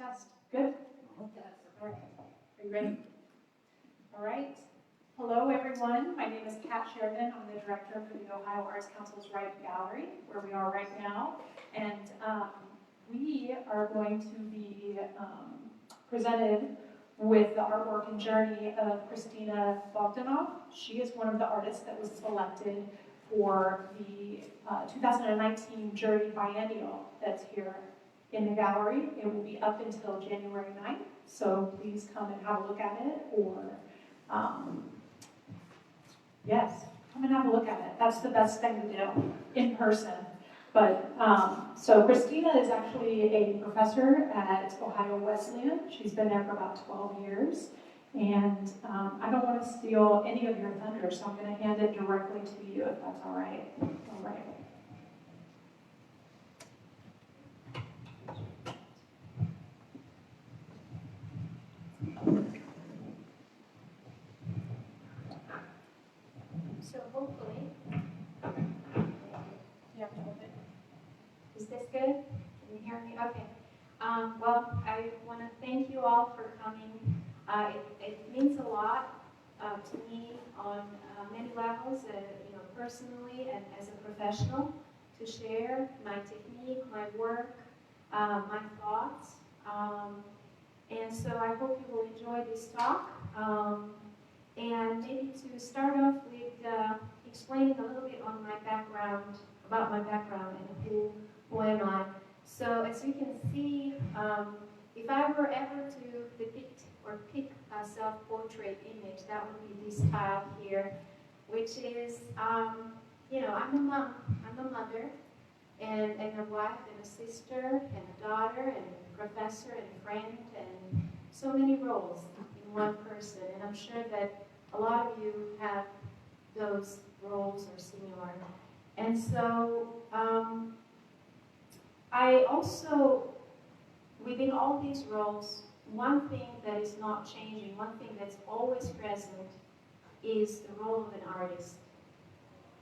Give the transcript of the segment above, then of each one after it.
Test. Good? All right. Are you ready? All right. Hello, everyone. My name is Kat Sheridan. I'm the director for the Ohio Arts Council's Riffe Gallery, where we are right now. And we are going to be presented with the artwork and journey of Kristina Bogdanov. She is one of the artists that was selected for the 2019 Juried Biennial that's here in the gallery. It will be up until January 9th, so please come and have a look at it, or yes, come and have a look at it. That's the best thing to do in person. But so Kristina is actually a professor at Ohio Wesleyan. She's been there for about 12 years. And I don't want to steal any of your thunder, so I'm going to hand it directly to you, if that's all right. All right. So hopefully, You have to hold it. is this good? Can you hear me? Okay. Well, I want to thank you all for coming. It means a lot to me on many levels, personally and as a professional, to share my technique, my work, my thoughts. And so I hope you will enjoy this talk. And maybe to start off with explaining a little bit on my background, about my background and who am I. So as you can see, if I were ever to depict or pick a self-portrait image, that would be this tile here, which is, I'm a mom, I'm a mother, and a wife, and a sister, and a daughter, and a professor, and a friend, and so many roles in one person. And I'm sure that a lot of you have those roles or similar. And so I also, within all these roles, one thing that is not changing, one thing that's always present, is the role of an artist.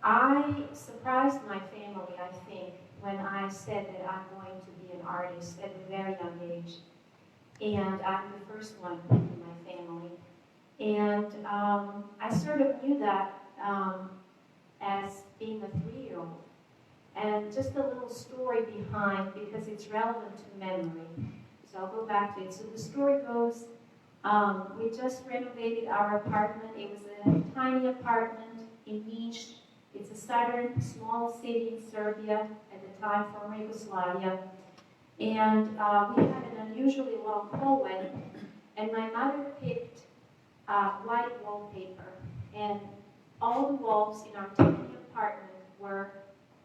I surprised my family, I think, when I said that I'm going to be an artist at a very young age. And I'm the first one in my family. And I sort of knew that as being a 3-year-old. And just a little story behind, because it's relevant to memory. So I'll go back to it. So the story goes, we just renovated our apartment. It was a tiny apartment in Niš. It's a southern, small city in Serbia, at the time former Yugoslavia. And we had an unusually long hallway, and my mother picked white wallpaper. And all the walls in our tiny apartment were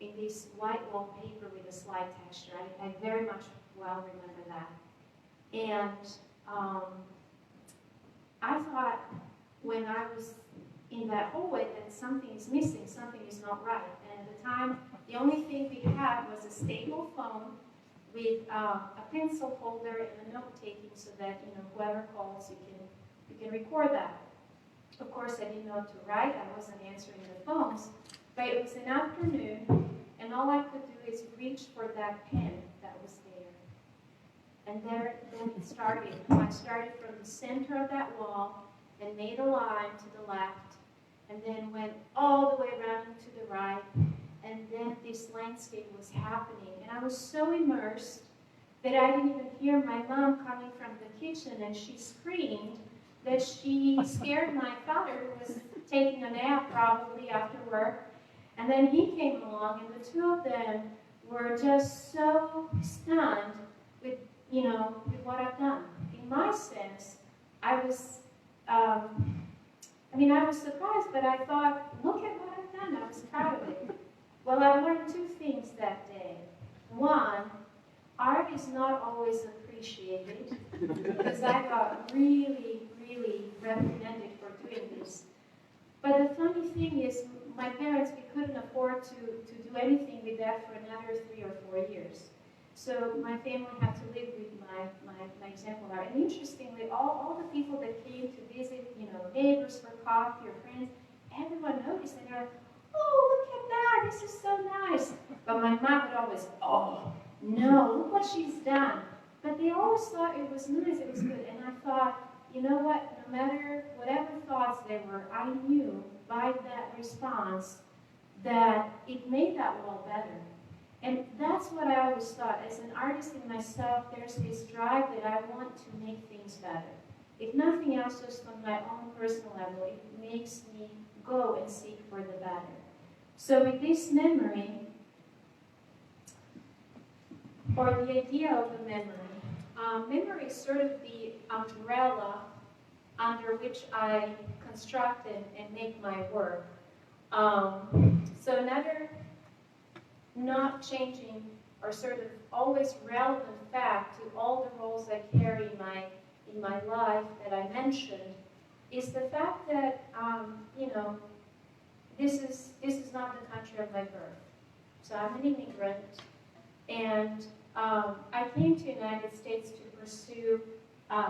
in this white wallpaper with a slide texture. I very much well remember that. And I thought when I was in that hallway that something is missing, something is not right. And at the time, the only thing we had was a stable phone with a pencil holder and a note-taking, so that whoever calls, you can record that. Of course, I didn't know to write. I wasn't answering the phones. But it was an afternoon, and all I could do is reach for that pen that was there. And then it started. I started from the center of that wall and made a line to the left, and then went all the way around to the right, and then this landscape was happening. And I was so immersed that I didn't even hear my mom coming from the kitchen, and she screamed that she scared my father, who was taking a nap probably after work. And then he came along, and the two of them were just so stunned with what I've done. In my sense, I was surprised, but I thought, look at what I've done. I was proud of it. Well, I learned two things that day. One, art is not always appreciated, because I got really, really reprimanded for doing this. But the funny thing is, my parents, we couldn't afford to do anything with that for another 3 or 4 years. So my family had to live with my example art. And interestingly, all the people that came to visit, neighbors for coffee or friends, everyone noticed, and they're like, oh, look at that, this is so nice. But my mom would always, oh, no, look what she's done. but they always thought it was nice, it was good. And I thought, you know what, no matter whatever thoughts there were, I knew by that response that it made that wall better. And that's what I always thought. As an artist in myself, there's this drive that I want to make things better. If nothing else, just on my own personal level, it makes me go and seek for the better. So with this memory, or the idea of the memory, memory is sort of the umbrella under which I construct and make my work. So another not changing or sort of always relevant fact to all the roles I carry in my life that I mentioned is the fact that, you know, this is not the country of my birth. So I'm an immigrant, and I came to the United States to pursue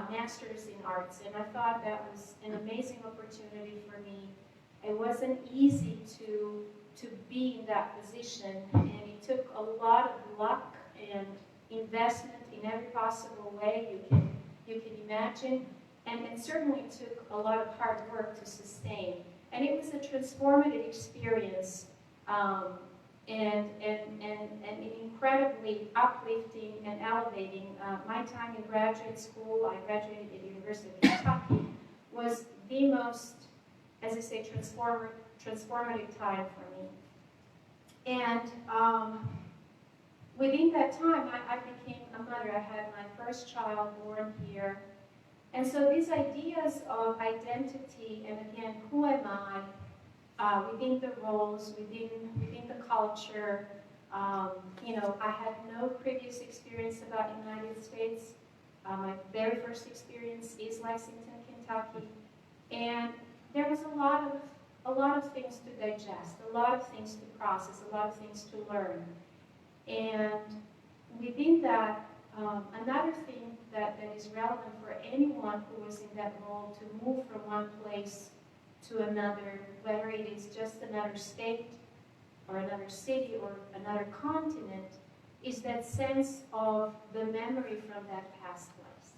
master's in arts, and I thought that was an amazing opportunity for me. It wasn't easy to be in that position, and it took a lot of luck and investment in every possible way you can imagine, and it certainly took a lot of hard work to sustain. And it was a transformative experience, and incredibly uplifting and elevating. My time in graduate school, I graduated at the University of Kentucky, was the most, as I say, transformative time for me. And within that time, I became a mother. I had my first child born here. And so these ideas of identity, and again, who am I, within the roles, within the culture, you know, I had no previous experience about the United States. My very first experience is Lexington, Kentucky. And there was a lot of things to digest, a lot of things to process, a lot of things to learn. And within that, another thing that is relevant for anyone who was in that role to move from one place to another, whether it is just another state or another city or another continent, is that sense of the memory from that past place.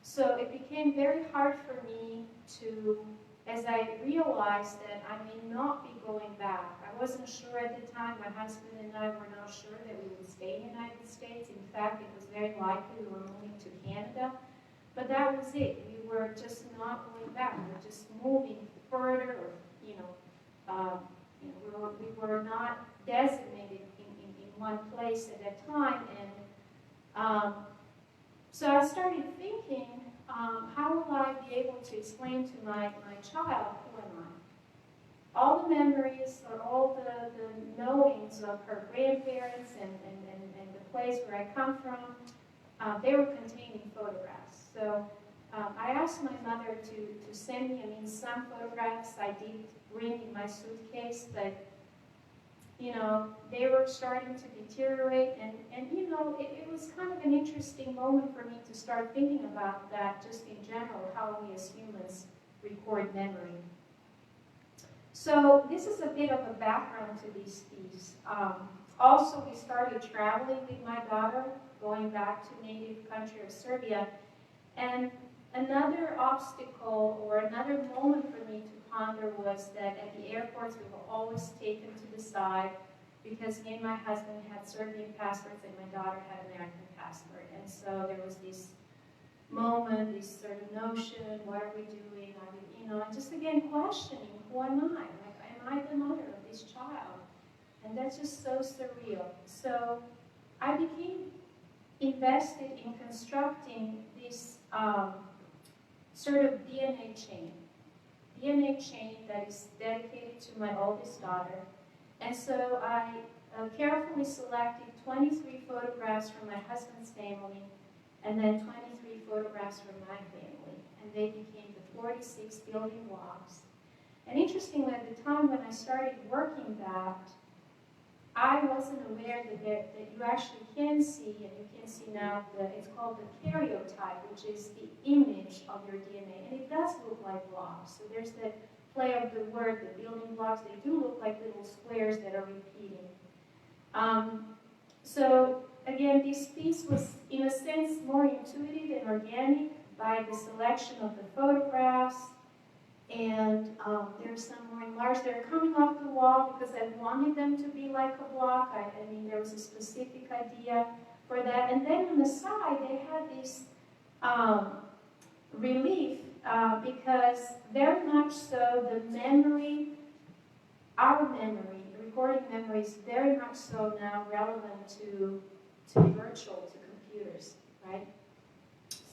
So it became very hard for me to, as I realized that I may not be going back. I wasn't sure at the time. My husband and I were not sure that we would stay in the United States. In fact, it was very likely we were moving to Canada. But that was it. We were just not going back. We were just moving further, or, we were not designated in one place at that time. And so I started thinking, how will I be able to explain to my child, who am I? All the memories or all the knowings of her grandparents and the place where I come from, they were contained in photographs. So I asked my mother to send me, some photographs I did bring in my suitcase, but, they were starting to deteriorate, and it was kind of an interesting moment for me to start thinking about that, just in general, how we as humans record memory. So this is a bit of a background to this piece. Also, we started traveling with my daughter, going back to native country of Serbia, and another obstacle or another moment for me to ponder was that at the airports we were always taken to the side because me and my husband had Serbian passports and my daughter had an American passport. And so there was this moment, this sort of notion, what are we doing? And just again questioning, who am I? Am I the mother of this child? And that's just so surreal. So I became invested in constructing this sort of DNA chain that is dedicated to my oldest daughter. And so I carefully selected 23 photographs from my husband's family and then 23 photographs from my family. And they became the 46 building blocks. And interestingly, at the time when I started working that, I wasn't aware that you actually can see, and you can see now, it's called the karyotype, which is the image of your DNA. And it does look like blocks. So there's that play of the word, the building blocks. They do look like little squares that are repeating. So again, this piece was, in a sense, more intuitive and organic by the selection of the photographs. And there's some more enlarged. They're coming off the wall because I wanted them to be like a block. I mean, there was a specific idea for that. And then on the side, they had this relief because very much so the memory, our memory, the recording memory is very much so now relevant to virtual, to computers, right?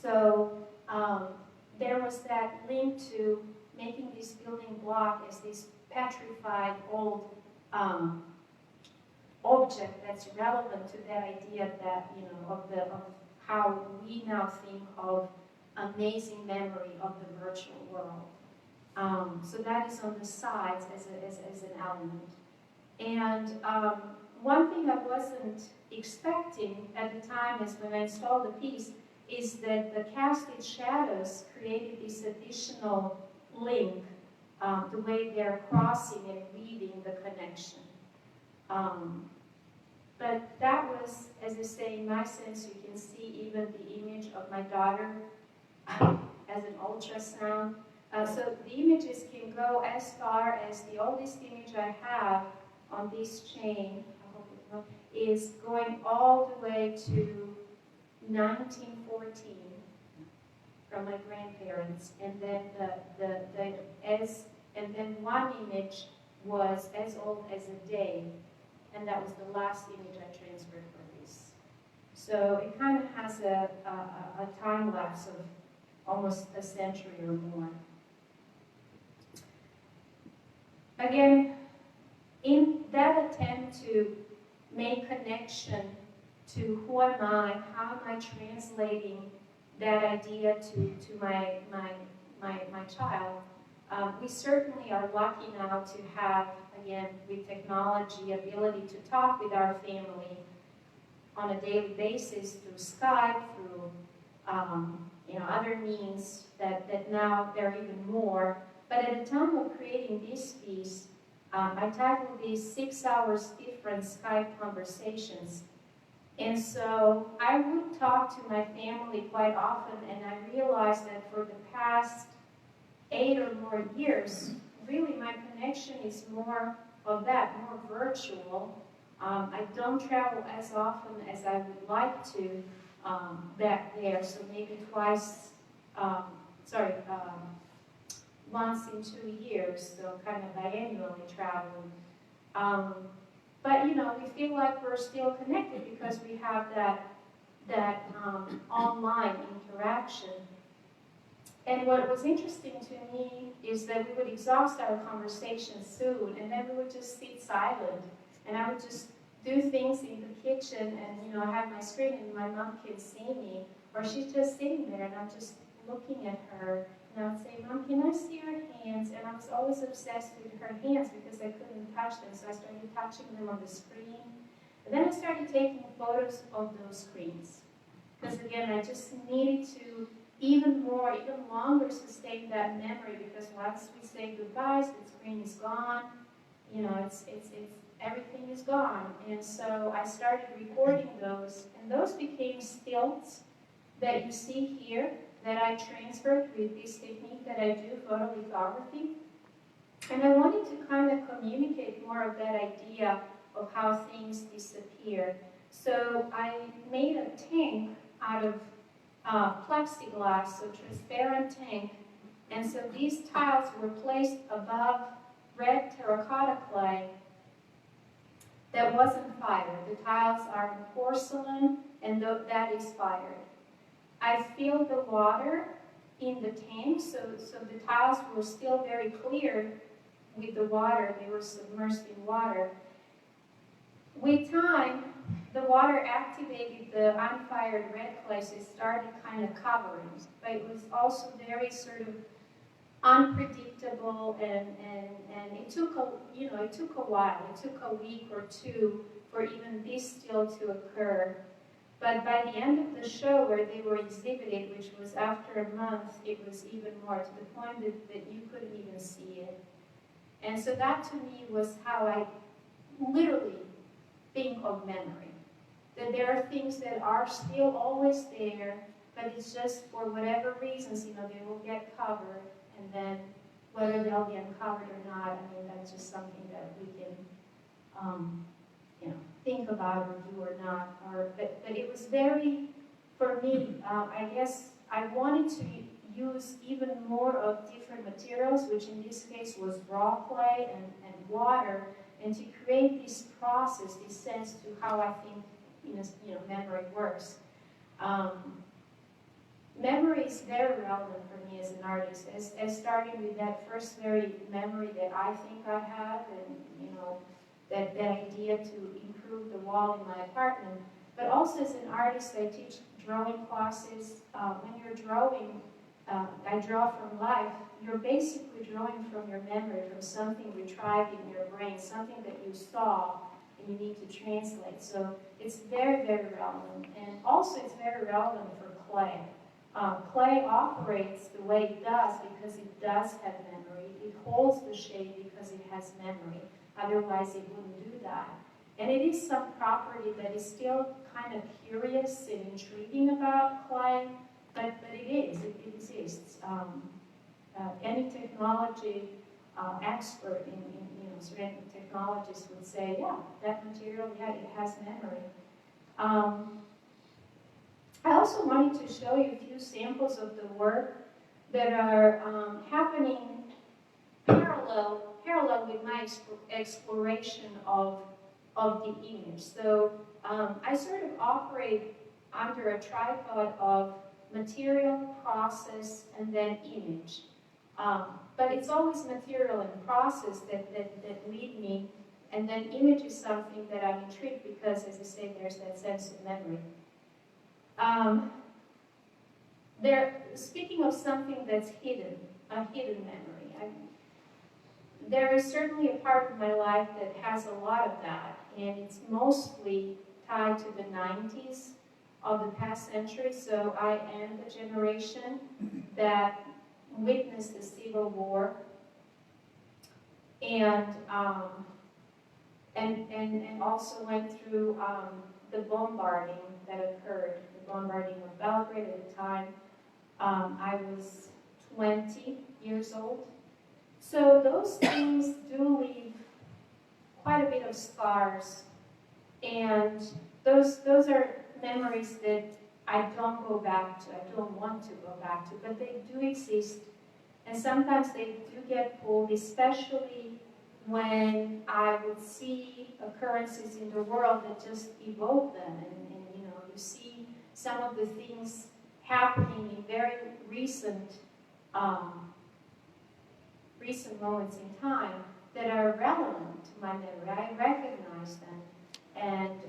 So there was that link to making this building block as this petrified old object that's relevant to that idea that, you know, of how we now think of amazing memory of the virtual world. So that is on the sides as an element. And one thing I wasn't expecting at the time is when I installed the piece is that the casted shadows created this additional link, the way they're crossing and weaving the connection. But that was, as I say, in my sense, you can see even the image of my daughter as an ultrasound. So the images can go as far as the oldest image I have on this chain, I hope you know, is going all the way to 1914 from my grandparents, and then and then one image was as old as a day, and that was the last image I transferred for this. So it kind of has a time lapse of almost a century or more. Again, in that attempt to make connection to who am I, how am I translating that idea to my child, we certainly are lucky now to have, again, with technology, ability to talk with our family on a daily basis through Skype, through other means that now there are even more. But at the time of creating this piece, I tackled these 6 hours different Skype conversations. And so I would talk to my family quite often, and I realized that for the past 8 or more years, really my connection is more of that, more virtual. I don't travel as often as I would like to back there, so maybe once in 2 years, so kind of biannually traveling. But you know, we feel like we're still connected because we have that online interaction. And what was interesting to me is that we would exhaust our conversation soon, and then we would just sit silent, and I would just do things in the kitchen, and I have my screen, and my mom can see me, or she's just sitting there, and I'm just looking at her. And I would say, Mom, can I see your hands? And I was always obsessed with her hands because I couldn't touch them, so I started touching them on the screen. And then I started taking photos of those screens. Because again, I just needed to even longer sustain that memory, because once we say goodbyes, the screen is gone. It's everything is gone. And so I started recording those, and those became stills that you see here, that I transferred with this technique that I do, photolithography. And I wanted to kind of communicate more of that idea of how things disappear. So I made a tank out of plexiglass, so transparent tank. And so these tiles were placed above red terracotta clay that wasn't fired. The tiles are porcelain, and that is fired. I filled the water in the tank, so the tiles were still very clear with the water. They were submersed in water. With time, the water activated the unfired red clay, so it started kind of covering. But it was also very sort of unpredictable, and it took a while. It took a week or two for even this still to occur. But by the end of the show, where they were exhibited, which was after a month, it was even more, to the point that you couldn't even see it. And so that to me was how I literally think of memory. that there are things that are still always there, but it's just for whatever reasons, you know, they will get covered, and then whether they'll be uncovered or not, I mean, that's just something that we can, you know, think about or do or not. But it was very, for me, I guess I wanted to use even more of different materials, which in this case was raw clay and water, and to create this process, this sense to how I think, you know, memory works. Memory is very relevant for me as an artist, as starting with that first very memory that I think I have, and you know, that idea to improve the wall in my apartment. But also as an artist, I teach drawing classes. When you're drawing, I draw from life, you're basically drawing from your memory, from something retrieved in your brain, something that you saw and you need to translate. So it's very, very relevant. And also it's very relevant for clay. Clay operates the way it does because it does have memory. It holds the shape because it has memory. Otherwise it wouldn't do that. And it is some property that is still kind of curious and intriguing about clay, but it exists. Any technology expert in you know, ceramic technologists would say, yeah, that material, yeah, it has memory. I also wanted to show you a few samples of the work that are happening parallel with my exploration of the image. So I sort of operate under a tripod of material, process, and then image. But it's always material and process that lead me, and then image is something that I'm intrigued because, as I say, there's that sense of memory. Speaking of something that's hidden, a hidden memory, there is certainly a part of my life that has a lot of that, and it's mostly tied to the 90s of the past century. So I am the generation that witnessed the Civil War, and also went through the bombarding that occurred, the bombarding of Belgrade at the time. I was 20 years old. So those things do leave quite a bit of scars, and those are memories that I don't go back to, I don't want to go back to, but they do exist, and sometimes they do get pulled, especially when I would see occurrences in the world that just evoke them, and you know, you see some of the things happening in very recent moments in time that are relevant to my memory. I recognize them, and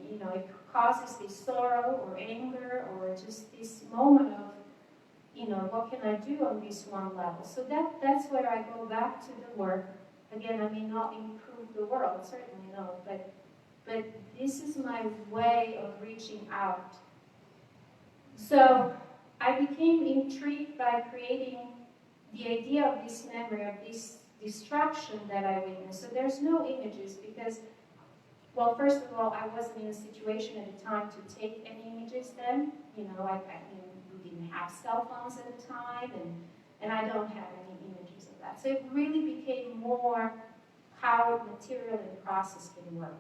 you know, it causes this sorrow or anger or just this moment of, you know, what can I do on this one level? So that's where I go back to the work. Again, I may not improve the world, certainly no, but this is my way of reaching out. So I became intrigued by creating the idea of this memory, of this destruction that I witnessed. So there's no images because, well, first of all, I wasn't in a situation at the time to take any images then. You know, we didn't have cell phones at the time, and I don't have any images of that. So it really became more how material and process can work.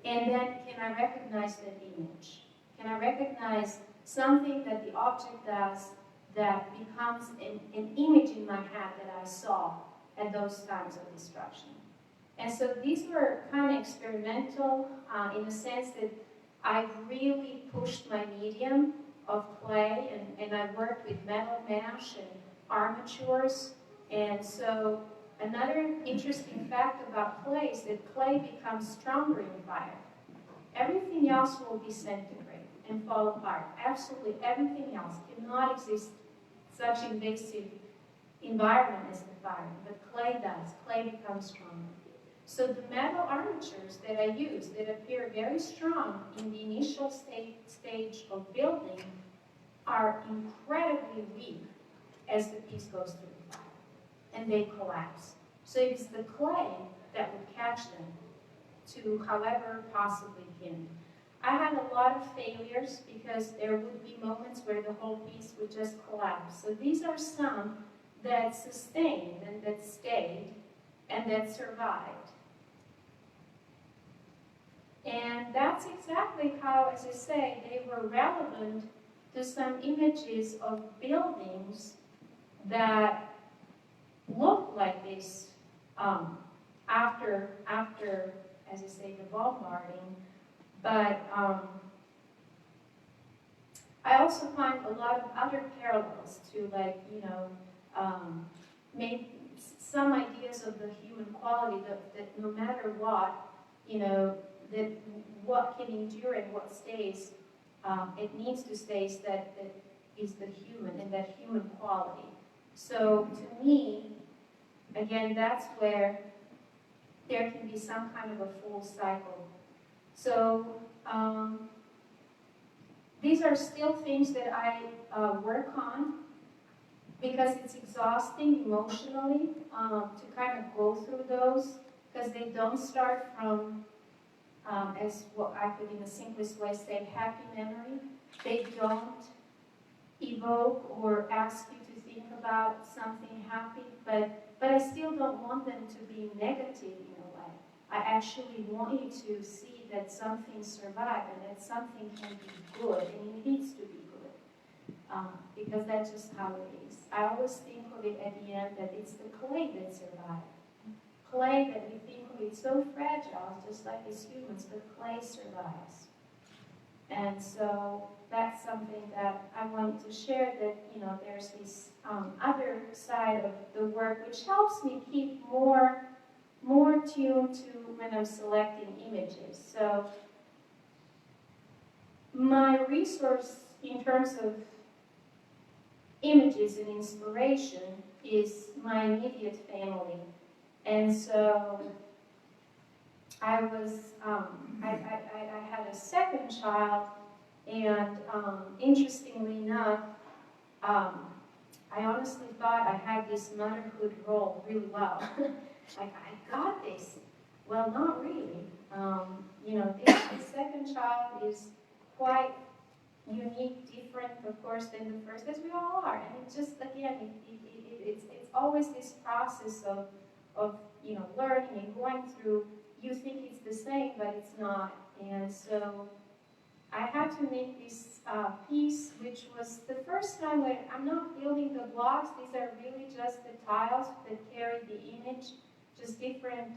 And then, can I recognize that image? Can I recognize something that the object does that becomes an image in my head that I saw at those times of destruction? And so these were kind of experimental in the sense that I really pushed my medium of clay, and I worked with metal mesh and armatures. And so another interesting fact about clay is that clay becomes stronger in fire. Everything else will disintegrate and fall apart. Absolutely everything else cannot exist such invasive environment as the fire, but clay does. Clay becomes stronger. So the metal armatures that I use that appear very strong in the initial stage of building are incredibly weak as the piece goes through the fire, and they collapse. So it is the clay that would catch them. to however possibly pinned. I had a lot of failures because there would be moments where the whole piece would just collapse. So these are some that sustained and that stayed and that survived. And that's exactly how, as I say, they were relevant to some images of buildings that looked like this after, as I say, the bombarding. But I also find a lot of other parallels to, like, maybe some ideas of the human quality that no matter what, that what can endure and what stays, it needs to stay, that is the human and that human quality. So to me, again, that's where there can be some kind of a full cycle. So these are still things that I work on because it's exhausting emotionally to kind of go through those, because they don't start from, as what I could in the simplest way say, happy memory. They don't evoke or ask you to think about something happy, but I still don't want them to be negative in a way. I actually want you to see that something survived and that something can be good, and it needs to be good, because that's just how it is. I always think of it at the end that it's the clay that survived. Clay that we think of it so fragile, just like as humans, but clay survives. And so that's something that I wanted to share, that, there's this other side of the work which helps me keep more tuned to when I'm selecting images. So my resource in terms of images and inspiration is my immediate family. And so I was, I had a second child, and interestingly enough, I honestly thought I had this motherhood role really well. Like, I got this. Well, not really. The second child is quite unique, different, of course, than the first, as we all are. And it just, again, it's always this process of learning and going through. You think it's the same, but it's not. And so I had to make this piece, which was the first time when I'm not building the blocks. These are really just the tiles that carry the image, just different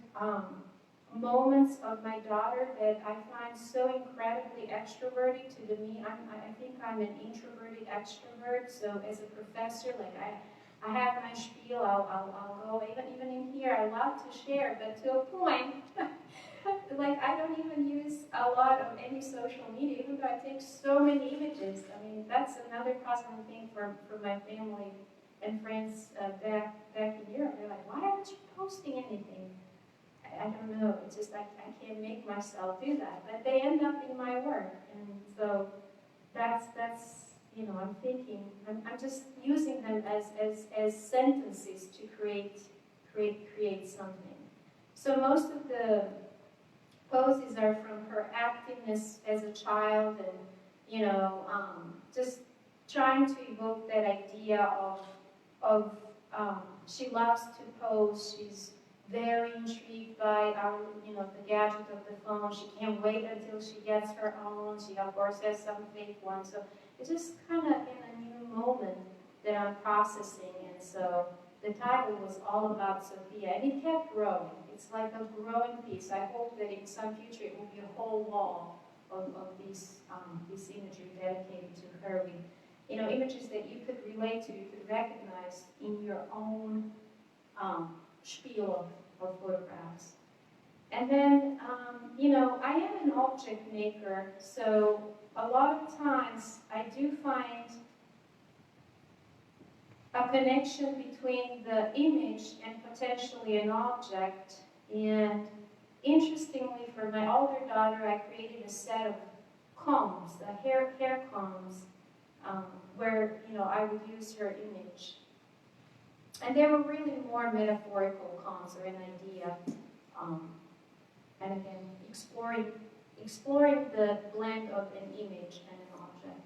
moments of my daughter that I find so incredibly extroverted to me. I think I'm an introverted extrovert. So as a professor, like I have my spiel. I'll go even in here. I love to share, but to a point. Like, I don't even use a lot of any social media, even though I take so many images. I mean, that's another puzzling thing for my family and friends back in Europe. They're like, why aren't you posting anything? I don't know. It's just I can't make myself do that. But they end up in my work, and so that's I'm thinking. I'm just using them as sentences to create something. So most of the poses are from her activeness as a child, and just trying to evoke that idea of she loves to pose. She's very intrigued by the gadget of the phone. She can't wait until she gets her own. She of course has some fake ones. So it's just kind of in a new moment that I'm processing, and so the title was all about Sophia, and it kept growing. It's like a growing piece. I hope that in some future it will be a whole wall of this imagery dedicated to her, with images that you could relate to, you could recognize in your own spiel of photographs. And then, I am an object maker, so a lot of times I do find a connection between the image and potentially an object. And interestingly, for my older daughter, I created a set of combs, the hair combs, where I would use her image. And they were really more metaphorical combs, or an idea. and again, exploring the blend of an image and an object.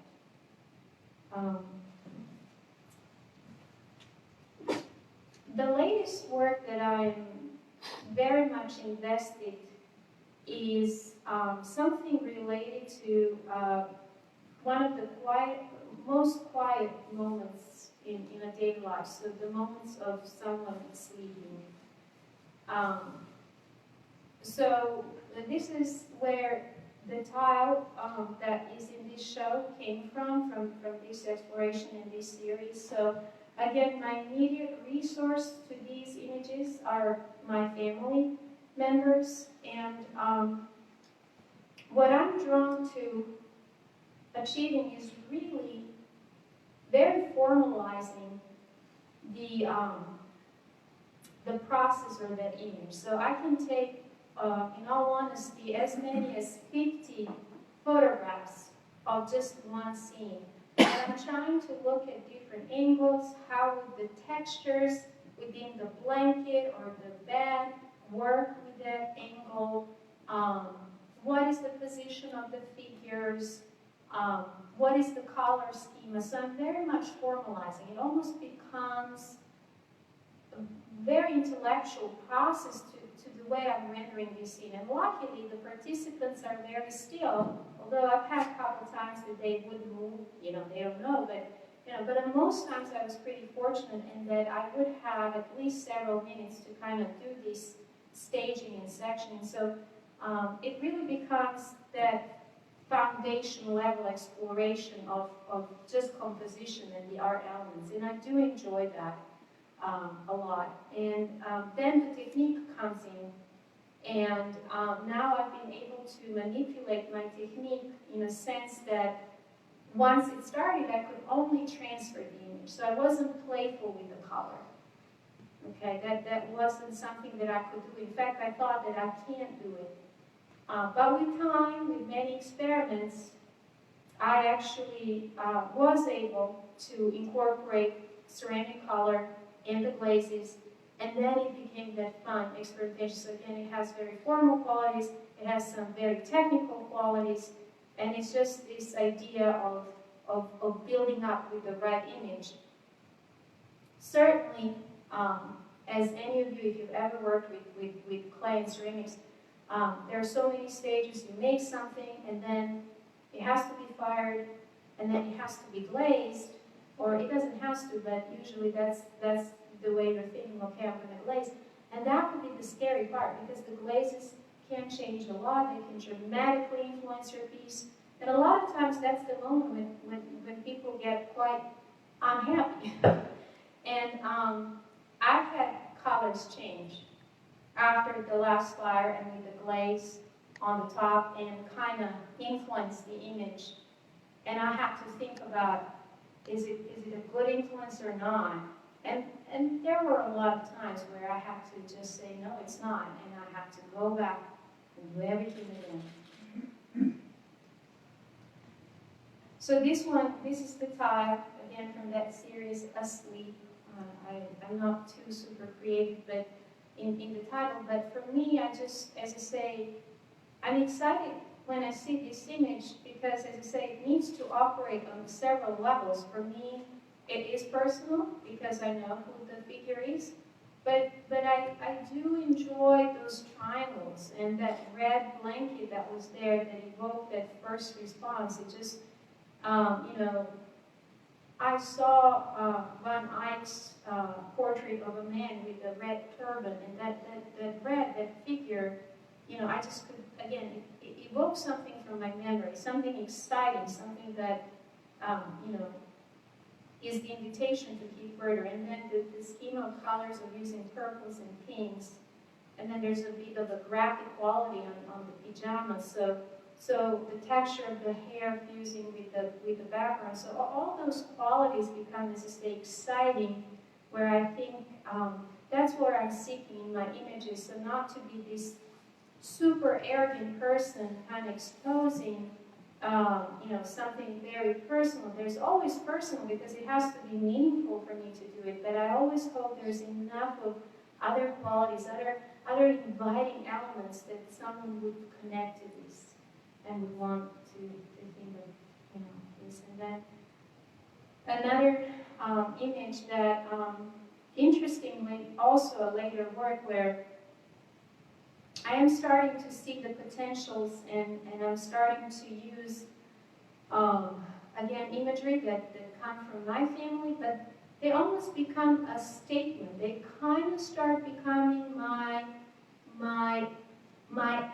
The latest work that I'm very much invested is something related to one of the most quiet moments in a daily life, so the moments of someone sleeping. So this is where the tile that is in this show came from this exploration in this series. So again, my immediate resource to these images are my family members, and what I'm drawn to achieving is really very formalizing the process or that image. So I can take, in all honesty, as many as 50 photographs of just one scene. And I'm trying to look at different angles, how would the textures within the blanket or the bed work with that angle, what is the position of the figures, what is the color schema. So I'm very much formalizing. It almost becomes a very intellectual process to the way I'm rendering this scene. And luckily, the participants are very still, although I've had a couple times that they wouldn't move, they don't know, but most times I was pretty fortunate in that I would have at least several minutes to kind of do this staging and sectioning. So it really becomes that foundation level exploration of just composition and the art elements, and I do enjoy that a lot. And then the technique comes in, and now I've been able to manipulate my technique in a sense that once it started, I could only transfer the image, so I wasn't playful with the color. Okay, that wasn't something that I could do. In fact, I thought that I can't do it. But with time, with many experiments, I actually was able to incorporate ceramic color and the glazes, and then it became that fun experimentation. So again, it has very formal qualities, it has some very technical qualities, and it's just this idea of building up with the right image. Certainly, as any of you, if you've ever worked with clay and ceramics, there are so many stages. You make something, and then it has to be fired, and then it has to be glazed, or it doesn't have to, but usually that's the way you're thinking, okay, I'm going to glaze. And that would be the scary part, because the glazes can change a lot. They can dramatically influence your piece. And a lot of times that's the moment when people get quite unhappy. And I've had colors change after the last fire and with the glaze on the top, and kind of influence the image. And I have to think about, is it a good influence or not? And there were a lot of times where I had to just say, no, it's not, and I have to go back and do everything again. So this is the tile, again, from that series, Asleep. I'm not too super creative, but in the title, but for me, I just, as I say, I'm excited when I see this image, because, as I say, it needs to operate on several levels. For me, it is personal, because I know who the figure is, but I do enjoy those triangles and that red blanket that was there that evoked that first response. It just, I saw Van Eyck's portrait of a man with a red turban, and that figure, I just could, again, it evoked something from my memory, something exciting, something that, is the invitation to keep further. And then the scheme of colors of using purples and pinks, and then there's a bit of a graphic quality on the pajamas. So the texture of the hair fusing with the background. So all those qualities become, as I say, exciting, where I think that's where I'm seeking in my images. So not to be this super arrogant person kind of exposing, something very personal. There's always personal, because it has to be meaningful for me to do it, but I always hope there's enough of other qualities, other inviting elements that someone would connect to this and would want to think of, this and that. Another image that, interestingly, also a later work where I am starting to see the potentials and I'm starting to use, again, imagery that come from my family, but they almost become a statement. They kind of start becoming my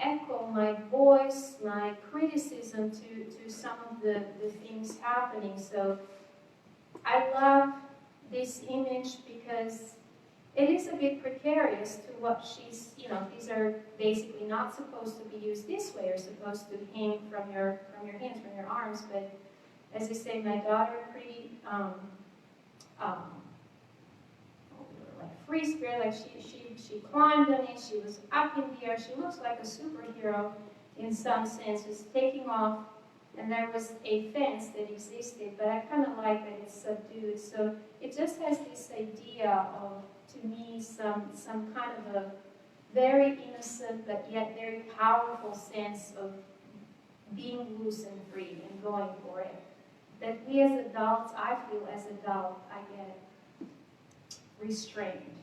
echo, my voice, my criticism to some of the things happening. So I love this image because it is a bit precarious to what she's, these are basically not supposed to be used this way, or supposed to hang from your hands, from your arms, but as I say, my daughter, pretty, like free spirit, like she climbed on it, she was up in the air, she looks like a superhero in some senses, taking off, and there was a fence that existed, but I kind of like that it's subdued, so it just has this idea of, to me, some kind of a very innocent but yet very powerful sense of being loose and free and going for it. That we as adults, I feel as adults, I get restrained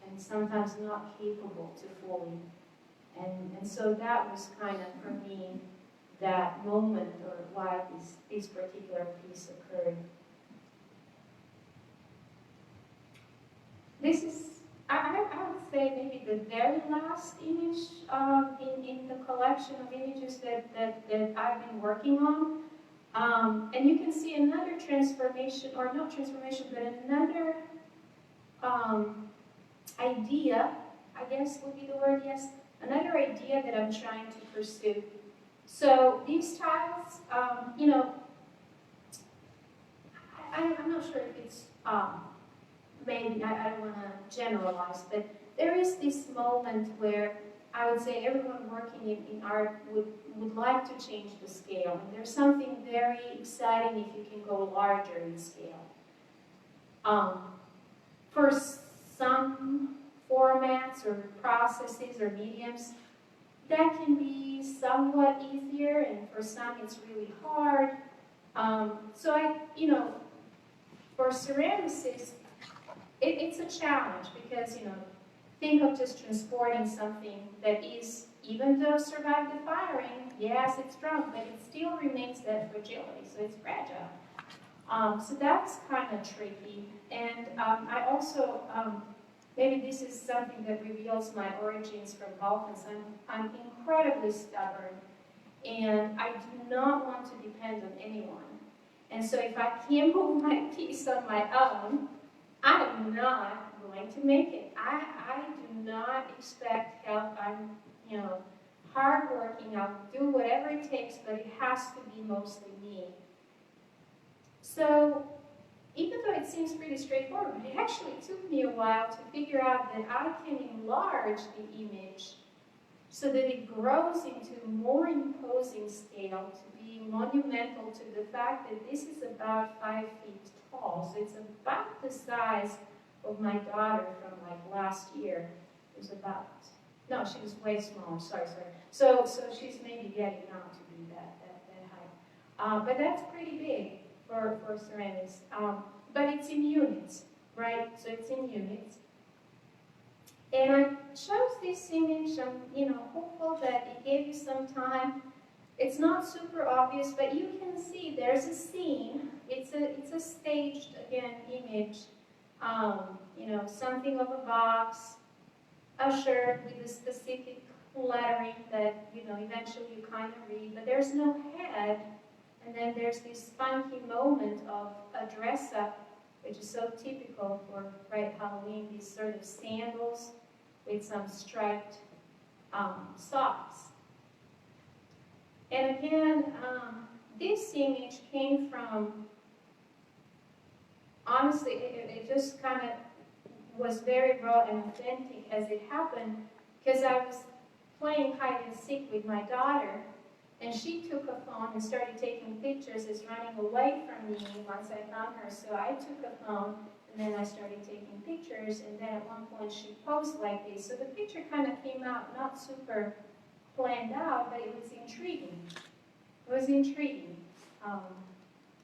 and sometimes not capable to fully. And so that was kind of, for me, that moment, or why this particular piece occurred. This is, I would say, maybe the very last image in the collection of images that I've been working on. And you can see another transformation, or not transformation, but another idea, I guess would be the word, yes, another idea that I'm trying to pursue. So these tiles, I'm not sure if it's, maybe, I don't want to generalize, but there is this moment where I would say everyone working in art would like to change the scale. And there's something very exciting if you can go larger in scale. For some formats or processes or mediums, that can be somewhat easier, and for some it's really hard. So for ceramicists, it's a challenge because, think of just transporting something that is, even though survived the firing, yes, it's strong, but it still remains that fragility, so it's fragile. So that's kind of tricky. And I also, maybe this is something that reveals my origins from Balkans. I'm incredibly stubborn, and I do not want to depend on anyone. And so if I can't move my piece on my own, I am not going to make it. I do not expect help. I'm, hardworking. I'll do whatever it takes, but it has to be mostly me. So even though it seems pretty straightforward, it actually took me a while to figure out that I can enlarge the image so that it grows into a more imposing scale, to be monumental to the fact that this is about 5 feet tall. So it's about the size of my daughter from like last year. It was about, no, she was way smaller, sorry. So she's maybe getting now to be that height. But that's pretty big for ceramics. But it's in units, right? So it's in units. And I chose this image. I'm, hopeful that it gave you some time. It's not super obvious, but you can see there's a scene. It's a staged, again, image. Something of a box, a shirt with a specific lettering that, eventually you kind of read, but there's no head. And then there's this funky moment of a dress-up, which is so typical for Halloween, these sort of sandals with some striped socks. And again, this image came from, honestly, it just kind of was very raw and authentic as it happened, because I was playing hide and seek with my daughter, and she took a phone and started taking pictures as running away from me once I found her. So I took a phone And then I started taking pictures, and then at one point she posed like this. So the picture kind of came out not super planned out, but it was intriguing. It was intriguing.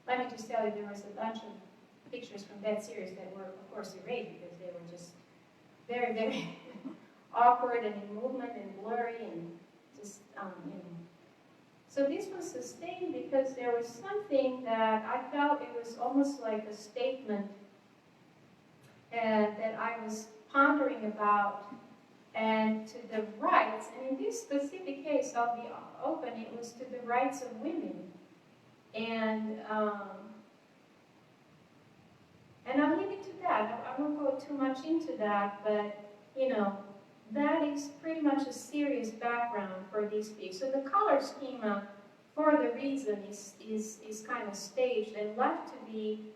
Let me just tell you, there was a bunch of pictures from that series that were, of course, erased because they were just very, very awkward and in movement and blurry and just, you know. So this was sustained because there was something that I felt it was almost like a statement and that I was pondering about, and to the rights, and in this specific case, I'll be open, it was to the rights of women. And I'll leave it to that. I won't go too much into that, but, you know, that is pretty much a serious background for this piece. So the color schema, for the reason, is kind of staged and left to be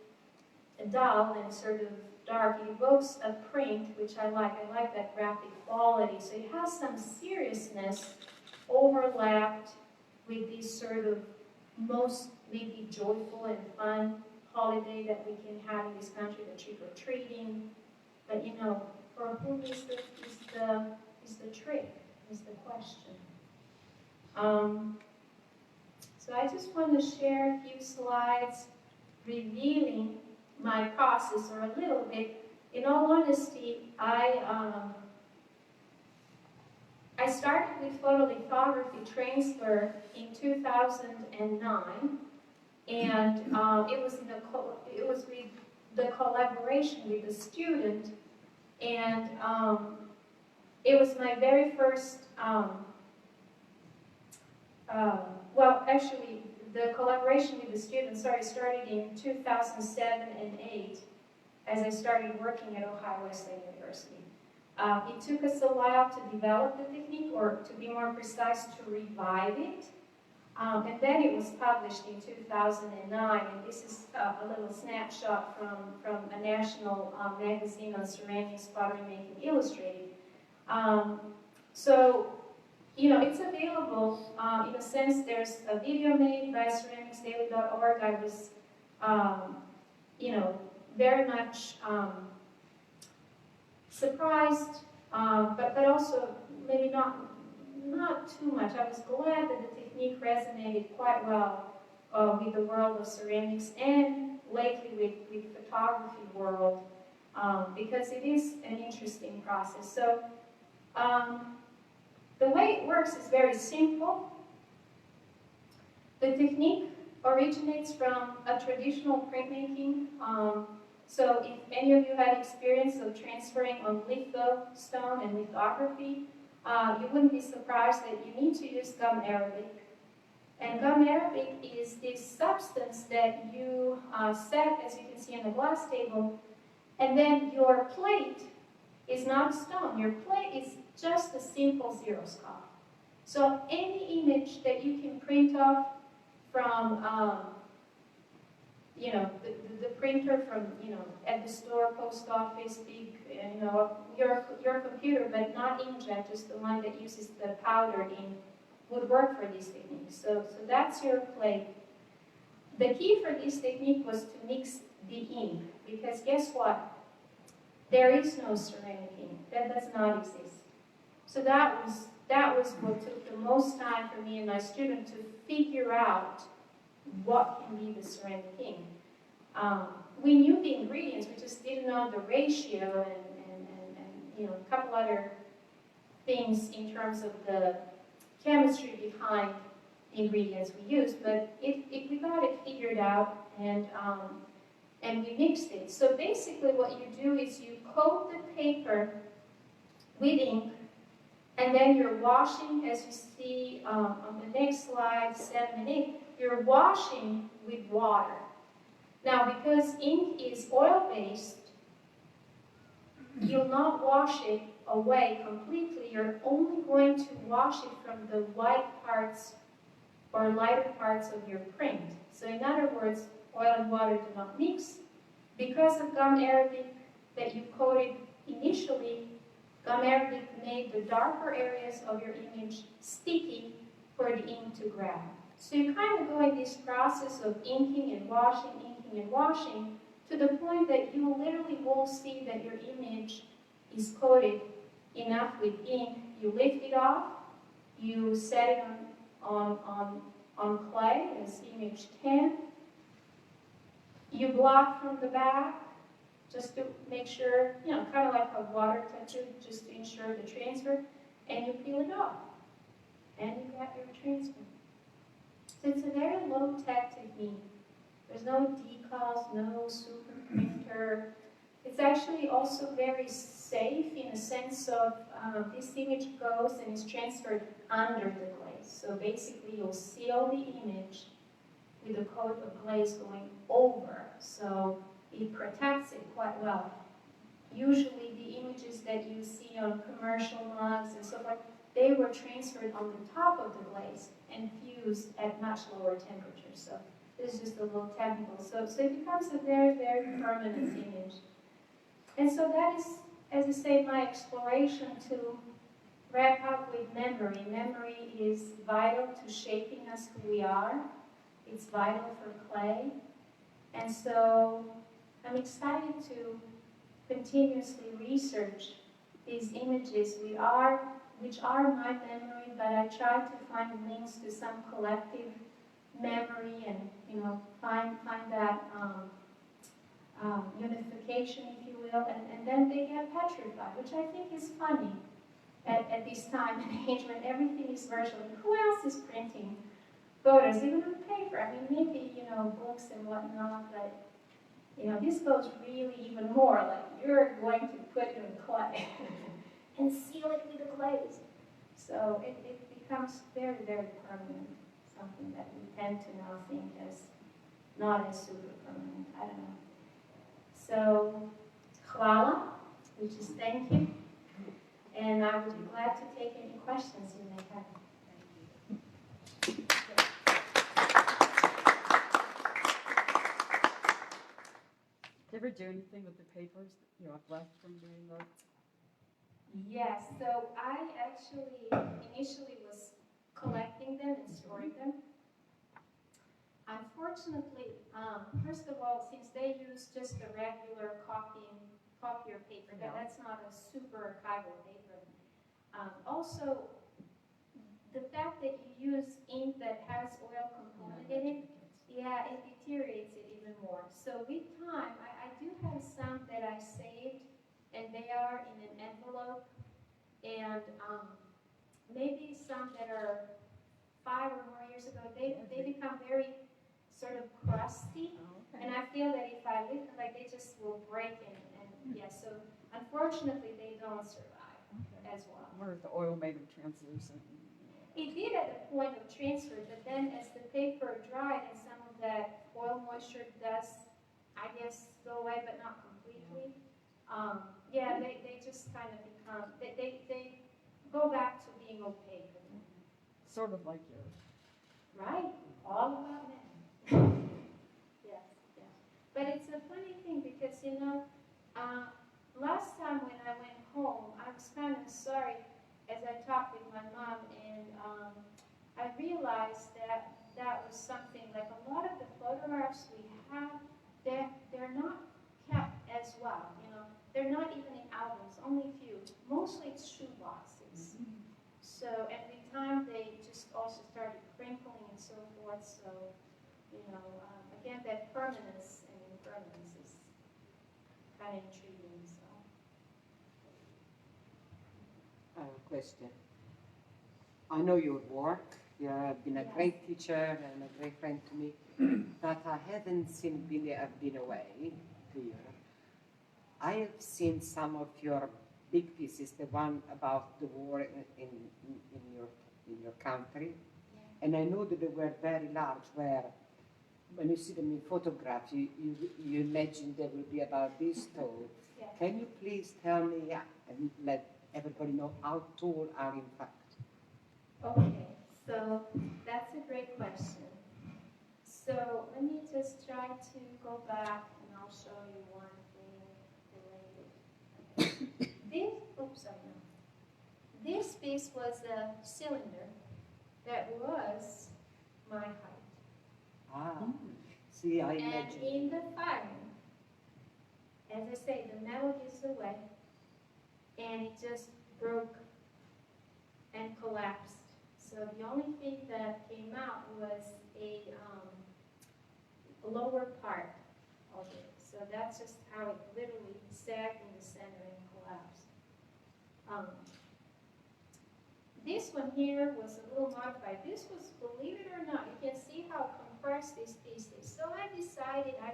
dull and sort of dark. It evokes a print, which I like. I like that graphic quality. So it has some seriousness overlapped with this sort of most maybe joyful and fun holiday that we can have in this country, the trick-or-treating. But you know, for whom is the trick, is the question. So I just want to share a few slides revealing my process, or a little bit. In all honesty, I started with photolithography transfer in 2009, and it was with the collaboration with the student, and it was my very first. Well, actually, the collaboration with the students started in 2007 and 2008 as I started working at Ohio Wesleyan University. It took us a while to develop the technique, or to be more precise, to revive it. And then it was published in 2009, and this is a little snapshot from a national magazine on ceramics, pottery making, illustrated. So, you know, it's available. In a sense, there's a video made by ceramicsdaily.org. I was, you know, very much surprised, but also maybe not too much. I was glad that the technique resonated quite well with the world of ceramics and lately with the photography world, because it is an interesting process. So the way it works is very simple. The technique originates from a traditional printmaking. So if any of you had experience of transferring on litho stone and lithography, you wouldn't be surprised that you need to use gum arabic. And gum arabic is this substance that you set, as you can see on the glass table, and then your plate is not stone. Your plate is just a simple xeroscope. So any image that you can print off from, you know, the printer from, you know, at the store, post office, big, you know, your computer, but not inkjet, just the one that uses the powder ink, would work for this technique. So that's your plate. The key for this technique was to mix the ink, because guess what? There is no ceramic ink. That does not exist. So that was what took the most time for me and my student to figure out what can be the ceramic ink. We knew the ingredients, we just didn't know the ratio and you know, a couple other things in terms of the chemistry behind the ingredients we used, but we got it figured out, and we mixed it. So basically what you do is you coat the paper with ink, and then you're washing, as you see on the next slide, 7 and 8, you're washing with water. Now, because ink is oil-based, you'll not wash it away completely. You're only going to wash it from the white parts or lighter parts of your print. So in other words, oil and water do not mix. Because of gum arabic that you coated initially, gum arabic made the darker areas of your image sticky for the ink to grab. So you kind of go in this process of inking and washing to the point that you literally won't see that your image is coated enough with ink. You lift it off, you set it on clay as image 10. You block from the back just to make sure, kind of like a water toucher, just to ensure the transfer, and you peel it off. And you got your transfer. So it's a very low-tech technique. There's no decals, no super printer. It's actually also very safe in a sense of this image goes and is transferred under the glaze. So basically you'll seal the image with a coat of glaze going over. So it protects it quite well. Usually the images that you see on commercial mugs and so forth, they were transferred on the top of the glaze and fused at much lower temperatures. So this is just a little technical. So it becomes a very, very permanent image. And so that is, as I say, my exploration to wrap up with memory. Memory is vital to shaping us who we are. It's vital for clay. And so I'm excited to continuously research these images which are my memory, but I try to find links to some collective memory and, find that unification, if you will, and then they get petrified, which I think is funny at this time and age when everything is virtual. Who else is printing photos, even on paper? I mean, maybe, books and whatnot, but, this goes really even more, like you're going to put it in clay and seal it with a glaze. So it becomes very, very permanent, something that we tend to now think as not as super permanent. I don't know. So, hvala, which is thank you. And I would be glad to take any questions you may have. Did you ever do anything with the papers you have left from doing the? Yes, so I actually initially was collecting them and storing them. Unfortunately, first of all, since they use just a regular copier paper, that's not a super archival paper. Also, the fact that you use ink that has oil component in it, it deteriorates it even more. So with time, I do have some that I saved, and they are in an envelope, and maybe some that are 5 or more years ago, they become very sort of crusty, and I feel that if I lift them, like they just will break, and so unfortunately they don't survive as well. Or is the oil made of translucent? It did at the point of transfer, but then as the paper dried and some of that oil moisture does, I guess, go away, but not completely. They just kind of become, they go back to being opaque. Sort of like yours. Right, all about men. Yes. But it's a funny thing because, last time when I went home, I was kind of sorry as I talked with my mom, and I realized that was something, like a lot of the photographs we have, they're not kept as well, They're not even in albums, only a few. Mostly it's shoe boxes. So, and with time they just also started crinkling and so forth, so, again, that permanence and impermanence is kind of intriguing, so. Question. I know your work. You have been a great teacher and a great friend to me, but I haven't seen I've been away here. I have seen some of your big pieces, the one about the war in your country, and I know that they were very large. Where when you see them in photographs, you imagine they will be about this tall. Yeah. Can you please tell me and let everybody know how tall are in fact? Okay, so that's a great question. So let me just try to go back and I'll show you one thing related. This piece was a cylinder that was my height. See, I And imagine. in the firing, As I say, the metal gives away, and it just broke and collapsed. So the only thing that came out was a lower part of it. So that's just how it literally sagged in the center and collapsed. This one here was a little modified. This was, believe it or not, you can see how compressed this piece is. So I decided, I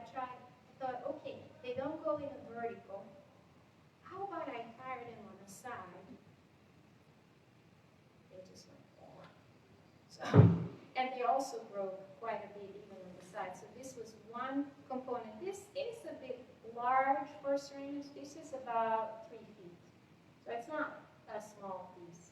thought, okay, they don't go in a vertical. How about I fire them on the side? They just went, oh. So, and they also broke quite a bit even on the side. So this was one component. This is a bit large for ceramics. This is about 3 feet. So it's not a small piece.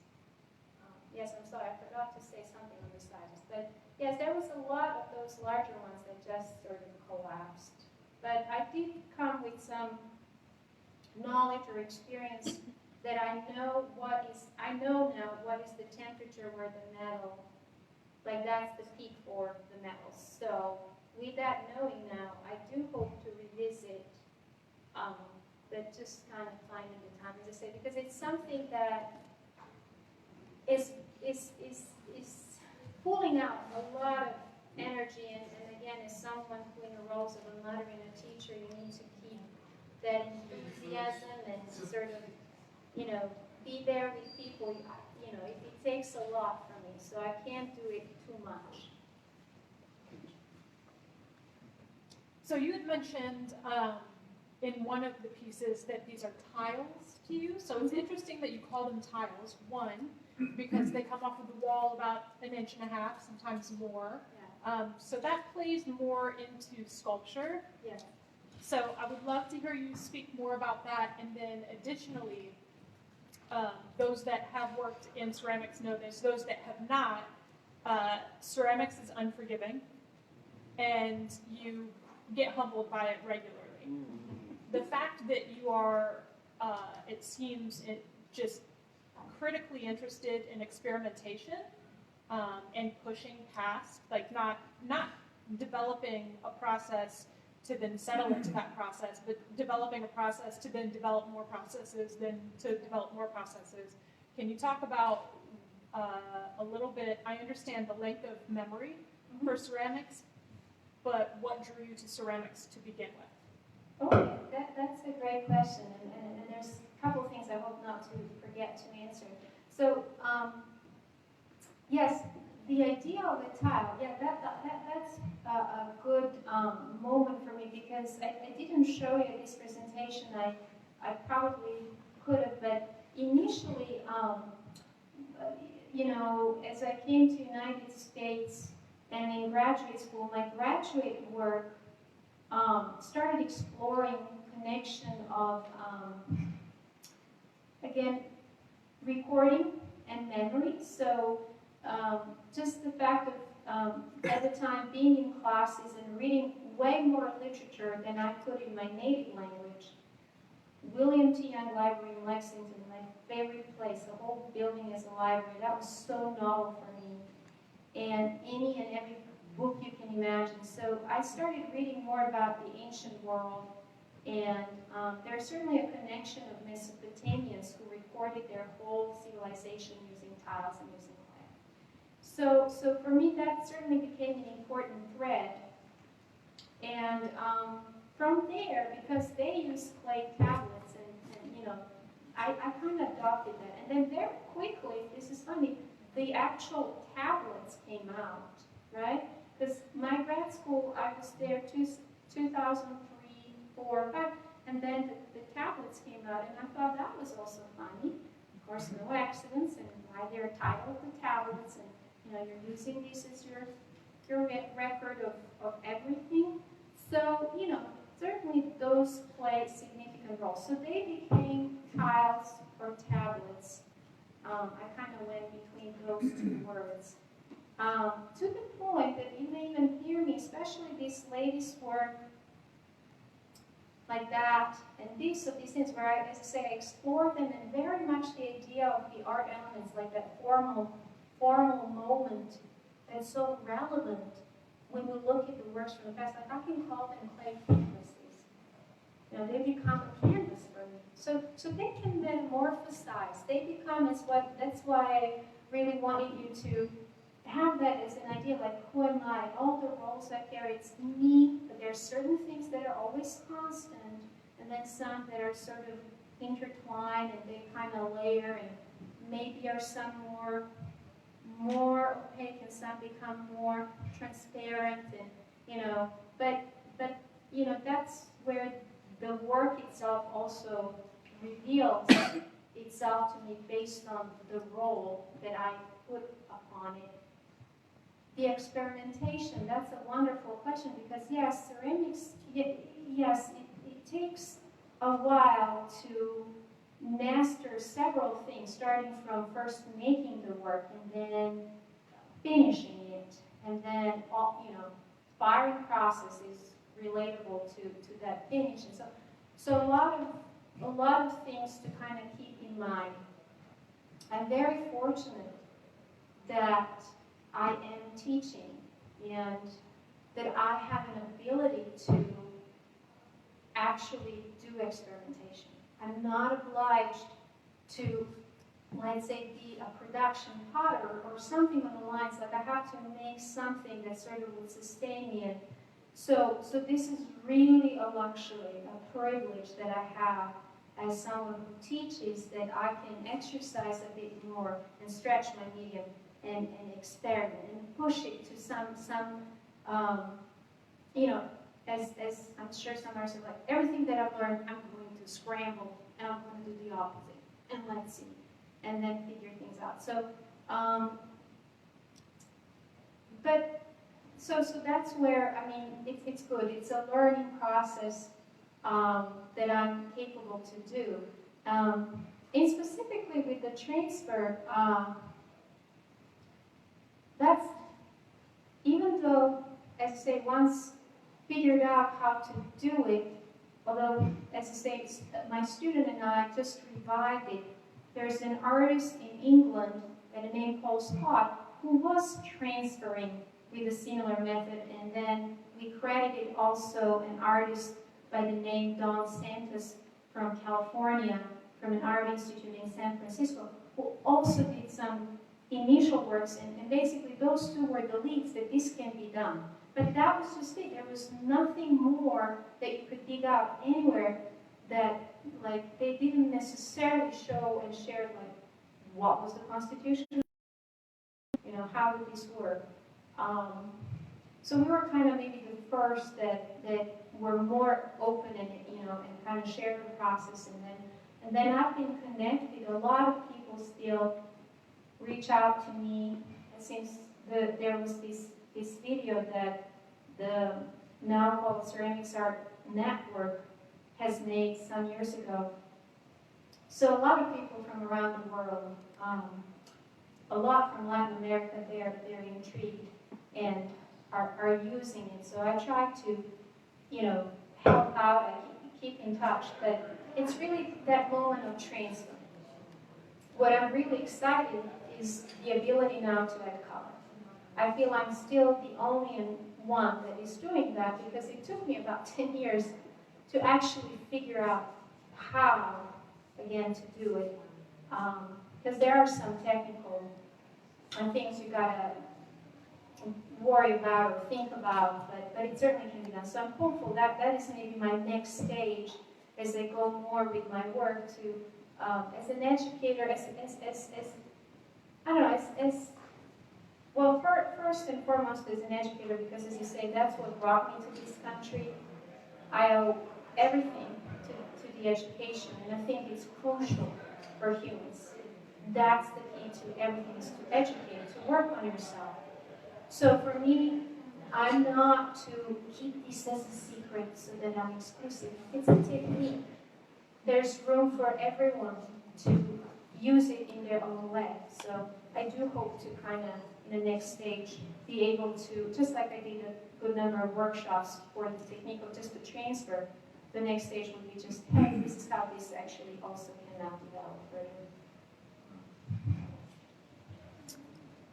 Yes, I'm sorry, I forgot to say something on the sides. But yes, there was a lot of those larger ones that just sort of collapsed. But I did come with some knowledge or experience that I know now what is the temperature where the metal, like that's the peak for the metals. So with that knowing now, I do hope to revisit, but just kind of finding the time, as I say, because it's something that is pulling out a lot of energy, and again, as someone who in the roles of a mother and a teacher, you need to keep that enthusiasm and sort of, be there with people. It takes a lot from me, so I can't do it too much. So you had mentioned in one of the pieces that these are tiles to you. So it's interesting that you call them tiles. One, because they come off of the wall about 1.5 inches, sometimes more. Yeah. So that plays more into sculpture. Yeah. So I would love to hear you speak more about that. And then additionally, those that have worked in ceramics know this. Those that have not, ceramics is unforgiving, and you get humbled by it regularly. The fact that you are, it seems, just critically interested in experimentation and pushing past, like not developing a process to then settle into that process, but developing a process to then develop more processes, then to develop more processes. Can you talk about a little bit, I understand the length of memory for ceramics, but what drew you to ceramics to begin with? Okay, that's a great question, and there's a couple of things I hope not to forget to answer. So, yes, the idea of a tile, yeah, that's a good moment for me, because I didn't show you this presentation. I probably could have, but initially, as I came to the United States and in graduate school, my graduate work started exploring connection of, again, recording and memory. So just the fact of, at the time, being in classes and reading way more literature than I could in my native language. William T. Young Library in Lexington, my favorite place, the whole building is a library. That was so novel for me. And any and every book you can imagine. So I started reading more about the ancient world, and there's certainly a connection of Mesopotamians who recorded their whole civilization using tiles and using clay. So for me, that certainly became an important thread. And from there, because they use clay tablets, and I kind of adopted that. And then very quickly, this is funny, the actual tablets came out, right? Because my grad school, I was there 2003, 4, 5, and then the tablets came out, and I thought that was also funny. Of course, no accidents, and why they're titled the tablets, and you're using this as your record of everything. So, certainly those play significant roles. So they became tiles or tablets. I kind of went between those two words. To the point that you may even hear me, especially this latest work like that, and these things where I, as I say, I explore them, and very much the idea of the art elements, like that formal moment that's so relevant when we look at the works from the past. Like I can call them clay frequencies. You know, they become a canvas for me. So they can metamorphosize. They become that's why I really wanted you to have that as an idea, like who am I? All the roles I carry, it's me, but there are certain things that are always constant, and then some that are sort of intertwined and they kind of layer, and maybe are some more opaque and some become more transparent, and but that's where the work itself also reveals itself to me based on the role that I put upon it. The experimentation, that's a wonderful question, because yes, ceramics, yes, it takes a while to master several things, starting from first making the work and then finishing it, and then firing process is relatable to that finish. And so a lot of things to kind of keep in mind. I'm very fortunate that I am teaching and that I have an ability to actually do experimentation. I'm not obliged to, let's say, be a production potter or something on the lines, like I have to make something that sort of would sustain me. And so this is really a luxury, a privilege that I have as someone who teaches, that I can exercise a bit more and stretch my medium and experiment and push it to some as I'm sure some artists are like, everything that I've learned, I'm going to scramble and I'm going to do the opposite, and let's see, and then figure things out. So, so that's where, I mean, it's good. It's a learning process that I'm capable to do. And specifically with the transfer, that's, even though, as I say, once figured out how to do it, although, as I say, my student and I just revived it. There's an artist in England by the name Paul Scott who was transferring with a similar method, and then we credited also an artist by the name Don Santos from California, from an art institute in San Francisco, who also did some initial works, and basically those two were the leads that this can be done. But that was just it. There was nothing more that you could dig out anywhere that, like, they didn't necessarily show and share, like, what was the Constitution? How did this work? So we were kind of maybe the first that were more open and, and kind of shared the process. And then I've been connected. A lot of people still reach out to me. Since there was this video that the now called Ceramics Art Network has made some years ago. So a lot of people from around the world, a lot from Latin America, they're intrigued and are using it. So I try to, help out, I keep in touch, but it's really that moment of transfer. What I'm really excited is the ability now to add color. I feel I'm still the only one that is doing that, because it took me about 10 years to actually figure out how, again, to do it. Because there are some technical things you gotta worry about or think about, but it certainly can be done. So I'm hopeful that is maybe my next stage as I go more with my work to, as an educator, well, first and foremost as an educator, because as you say, that's what brought me to this country. I owe everything to the education, and I think it's crucial for humans. That's the key to everything, is to educate, to work on yourself. So for me, I'm not to keep this as a secret so that I'm exclusive. It's a technique. There's room for everyone to use it in their own way. So I do hope to kind of, in the next stage, be able to, just like I did a good number of workshops for the technique of just the transfer, the next stage would be just, hey, this is how this actually also can now develop further.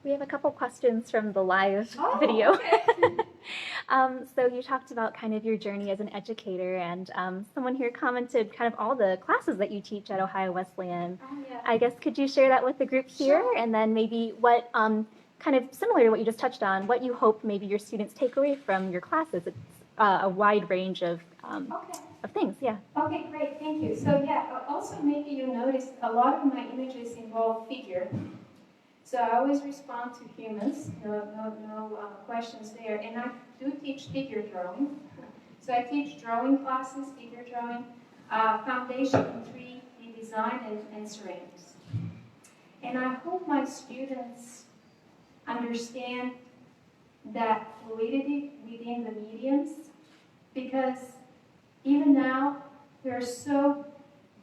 We have a couple questions from the live video. Okay. So you talked about kind of your journey as an educator, and someone here commented kind of all the classes that you teach at Ohio Wesleyan. Yeah. I guess could you share that with the group here, Sure. and then maybe what kind of similar to what you just touched on, what you hope maybe your students take away from your classes? It's a wide range of things. Yeah. Okay, great, thank you. So yeah, also maybe you noticed a lot of my images involve figure. So I always respond to humans, no questions there. And I do teach figure drawing. So I teach drawing classes, figure drawing, foundation in 3D design and ceramics. And I hope my students understand that fluidity within the mediums, because even now, we're so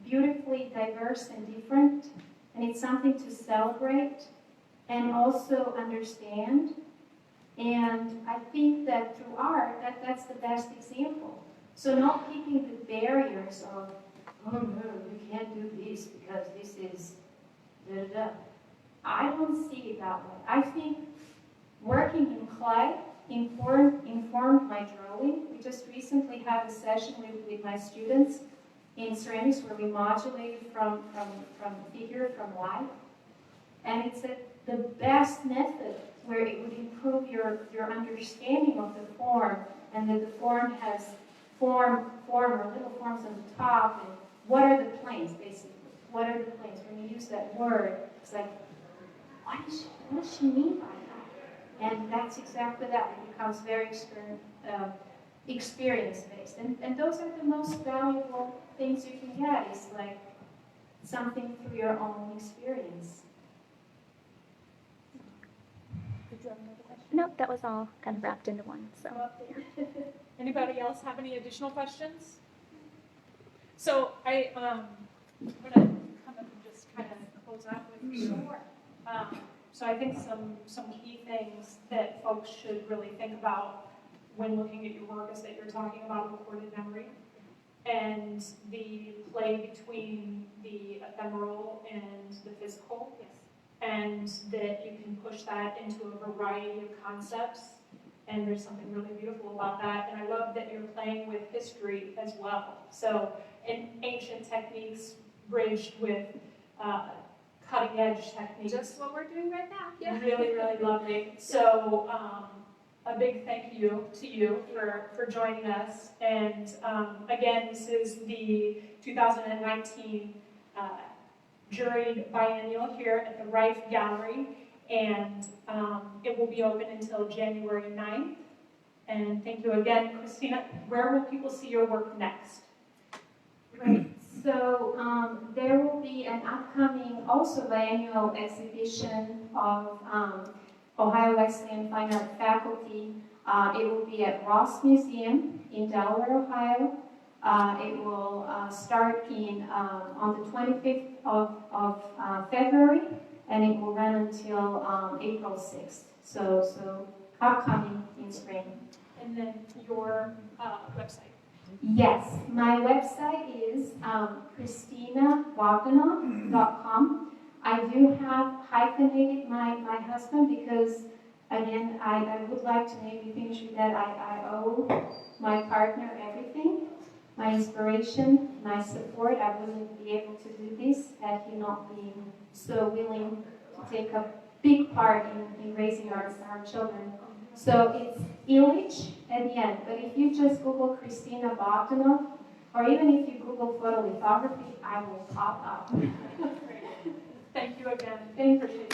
beautifully diverse and different, and it's something to celebrate and also understand. And I think that through art, that's the best example. So not keeping the barriers of, oh no, you can't do this because this is da-da-da. I don't see it that way. I think working in clay informed my drawing. We just recently had a session with my students in ceramics where we modulated from figure, from light. And it's the best method where it would improve your understanding of the form, and that the form has form or little forms on the top, and what are the planes, basically? What are the planes? When you use that word, it's like, what does she mean by that? And that's exactly that. It becomes very experience-based. And those are the most valuable things you can get, is like something through your own experience. Did you have another question? No, that was all kind of wrapped into one. So. Anybody else have any additional questions? So I'm going to come up and just kind of close out with you. So I think some key things that folks should really think about when looking at your work is that you're talking about recorded memory and the play between the ephemeral and the physical. Yes. And that you can push that into a variety of concepts. And there's something really beautiful about that. And I love that you're playing with history as well. So, in ancient techniques bridged with cutting edge techniques. Just what we're doing right now. Yeah. Really, really lovely. So, a big thank you to you for joining us. And again, this is the 2019 Juried Biennial here at the Riffe Gallery, and it will be open until January 9th. And thank you again, Kristina. Where will people see your work next? Right. So there will be an upcoming, also biennial exhibition of Ohio Wesleyan Fine Art faculty. It will be at Ross Museum in Delaware, Ohio. It will start on the 25th of February, and it will run until April 6th. So upcoming in spring. And then your website. Yes, my website is KristinaBogdanov.com. I do have hyphenated my husband because, again, I would like to maybe finish with that. I owe my partner everything, my inspiration, my support. I wouldn't be able to do this had he not been so willing to take a big part in raising our children. So it's Illich at the end, but if you just Google Kristina Bogdanov, or even if you Google photolithography, I will pop up. Thank you again. Thank you.